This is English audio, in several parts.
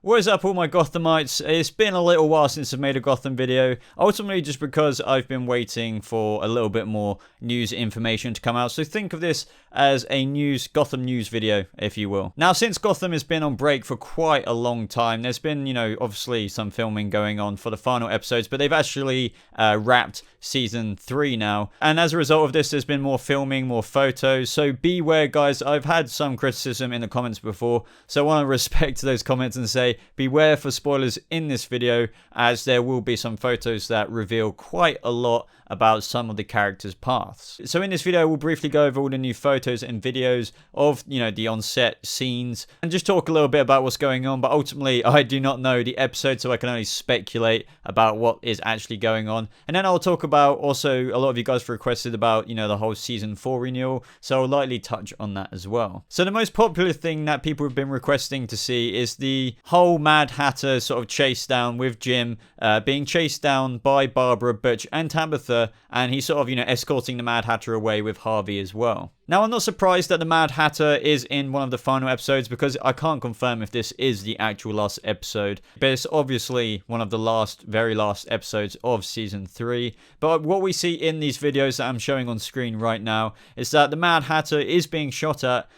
What is up, all my Gothamites? It's been a little while since I've made a Gotham video, ultimately just because I've been waiting for a little bit more news information to come out. So think of this as a Gotham news video, if you will. Now, since Gotham has been on break for quite a long time, there's been, obviously some filming going on for the final episodes, but they've actually wrapped season 3 now. And as a result of this, there's been more filming, more photos. So beware, guys. I've had some criticism in the comments before, so I want to respect those comments and say beware for spoilers in this video, as there will be some photos that reveal quite a lot about some of the characters' paths. So in this video, we'll briefly go over all the new photos and videos of, the on-set scenes and just talk a little bit about what's going on. But ultimately, I do not know the episode, so I can only speculate about what is actually going on. And then I'll talk about also, a lot of you guys requested about, the whole season 4 renewal. So I'll lightly touch on that as well. So the most popular thing that people have been requesting to see is the whole Mad Hatter sort of chase down with Jim, being chased down by Barbara, Butch, and Tabitha. And he's sort of, escorting the Mad Hatter away with Harvey as well. Now, I'm not surprised that the Mad Hatter is in one of the final episodes, because I can't confirm if this is the actual last episode. But it's obviously one of the very last episodes of season 3. But what we see in these videos that I'm showing on screen right now is that the Mad Hatter is being shot at,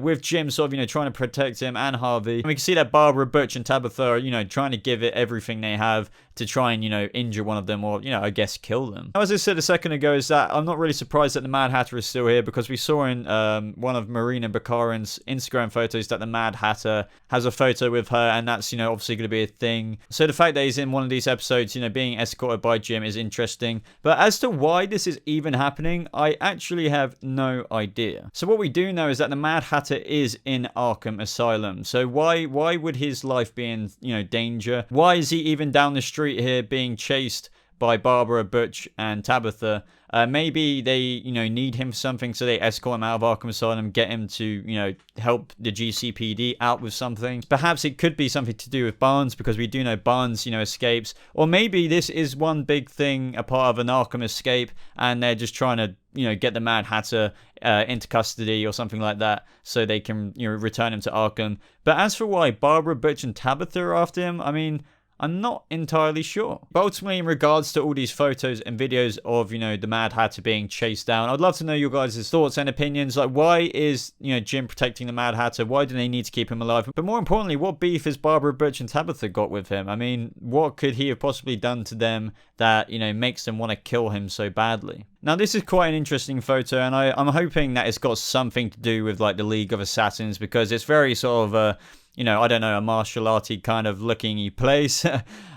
with Jim sort of, trying to protect him, and Harvey. And we can see that Barbara, Butch, and Tabitha are, trying to give it everything they have to try and, injure one of them, or, I guess kill them. Now, as I said a second ago, is that I'm not really surprised that the Mad Hatter is still here, because we saw in one of Marina Bakarin's Instagram photos that the Mad Hatter has a photo with her, and that's, obviously going to be a thing. So the fact that he's in one of these episodes, being escorted by Jim is interesting. But as to why this is even happening, I actually have no idea. So what we do know is that the Mad Hatter is in Arkham Asylum. So why would his life be in, danger? Why is he even down the street here being chased by Barbara, Butch, and Tabitha? Maybe they, need him for something, so they escort him out of Arkham Asylum, get him to, help the GCPD out with something. Perhaps it could be something to do with Barnes, because we do know Barnes, escapes. Or maybe this is one big thing, a part of an Arkham escape, and they're just trying to, get the Mad Hatter into custody or something like that, so they can, return him to Arkham. But as for why Barbara, Butch, and Tabitha are after him, I'm not entirely sure. But ultimately, in regards to all these photos and videos of, the Mad Hatter being chased down, I'd love to know your guys' thoughts and opinions. Like, why is, Jim protecting the Mad Hatter? Why do they need to keep him alive? But more importantly, what beef has Barbara, Butch, and Tabitha got with him? What could he have possibly done to them that, makes them want to kill him so badly? Now, this is quite an interesting photo, and I'm hoping that it's got something to do with, like, the League of Assassins, because it's very sort of a, I don't know, a martial arty kind of looking place.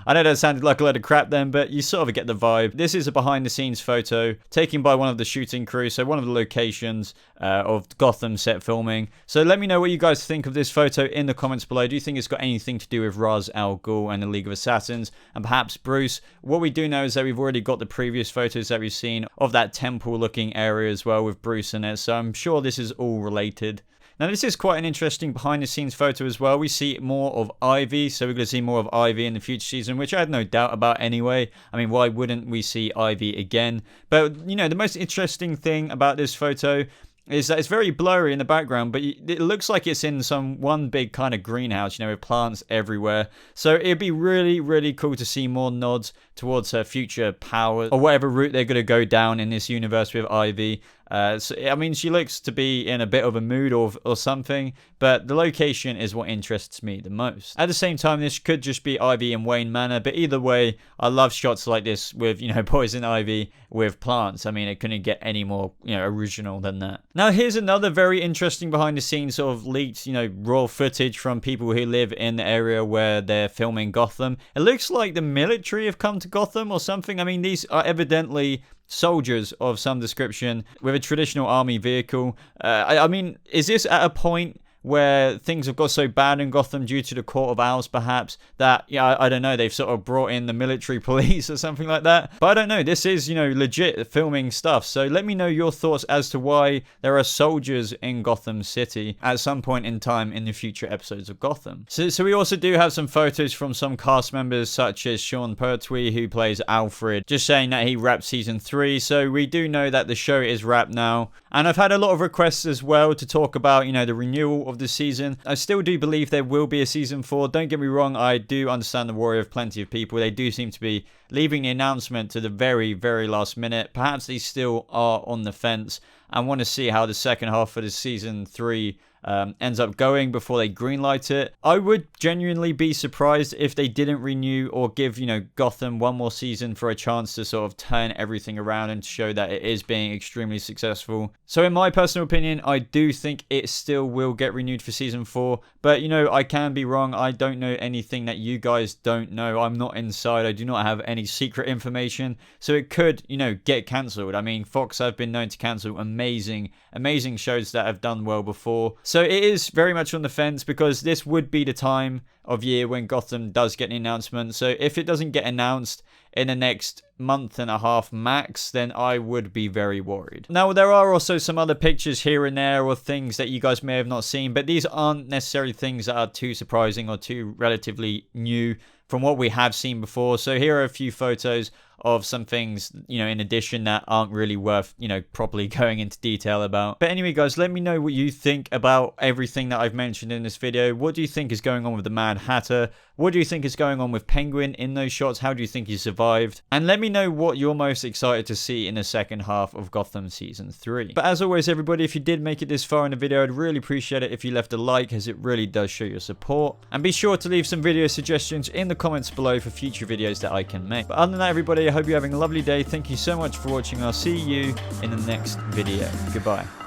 I know that sounded like a load of crap then, but you sort of get the vibe. This is a behind-the-scenes photo taken by one of the shooting crew, so one of the locations of Gotham set filming. So let me know what you guys think of this photo in the comments below. Do you think it's got anything to do with Ra's al Ghul and the League of Assassins, and perhaps Bruce? What we do know is that we've already got the previous photos that we've seen of that temple-looking area as well with Bruce in it, so I'm sure this is all related. Now, this is quite an interesting behind-the-scenes photo as well. We see more of Ivy, so we're going to see more of Ivy in the future season, which I had no doubt about anyway. Why wouldn't we see Ivy again? But, the most interesting thing about this photo is that it's very blurry in the background, but it looks like it's in one big kind of greenhouse, with plants everywhere. So it'd be really, really cool to see more nods towards her future power, or whatever route they're going to go down in this universe with Ivy. She looks to be in a bit of a mood or something, but the location is what interests me the most. At the same time, this could just be Ivy in Wayne Manor, but either way, I love shots like this with, Poison Ivy with plants. It couldn't get any more, original than that. Now, here's another very interesting behind the scenes sort of leaked, raw footage from people who live in the area where they're filming Gotham. It looks like the military have come to Gotham or something. These are evidently soldiers of some description with a traditional army vehicle. Is this at a point where things have got so bad in Gotham due to the Court of Owls, perhaps, that, I don't know, they've sort of brought in the military police or something like that. But I don't know, this is, legit filming stuff. So let me know your thoughts as to why there are soldiers in Gotham City at some point in time in the future episodes of Gotham. So we also do have some photos from some cast members, such as Sean Pertwee, who plays Alfred, just saying that he wrapped season 3. So we do know that the show is wrapped now. And I've had a lot of requests as well to talk about, the renewal of of the season. I still do believe there will be a season 4. Don't get me wrong, I do understand the worry of plenty of people. They do seem to be leaving the announcement to the very, very last minute. Perhaps they still are on the fence and want to see how the second half of the season 3 ends up going before they greenlight it. I would genuinely be surprised if they didn't renew or give, Gotham one more season for a chance to sort of turn everything around and show that it is being extremely successful. So in my personal opinion, I do think it still will get renewed for season 4. But, I can be wrong. I don't know anything that you guys don't know. I'm not inside. I do not have any secret information. So it could, get cancelled. I mean, Fox have been known to cancel amazing shows that have done well before. So it is very much on the fence because this would be the time of year when Gotham does get an announcement. So if it doesn't get announced in the next month and a half max, then I would be very worried. Now, there are also some other pictures here and there or things that you guys may have not seen, but these aren't necessarily things that are too surprising or too relatively new from what we have seen before. So here are a few photos of some things, in addition that aren't really worth, properly going into detail about. But anyway, guys, let me know what you think about everything that I've mentioned in this video. What do you think is going on with the Mad Hatter? What do you think is going on with Penguin in those shots? How do you think he survived? And let me know what you're most excited to see in the second half of Gotham Season 3. But as always, everybody, if you did make it this far in the video, I'd really appreciate it if you left a like, as it really does show your support. And be sure to leave some video suggestions in the comments below for future videos that I can make. But other than that, everybody, I hope you're having a lovely day. Thank you so much for watching. I'll see you in the next video. Goodbye.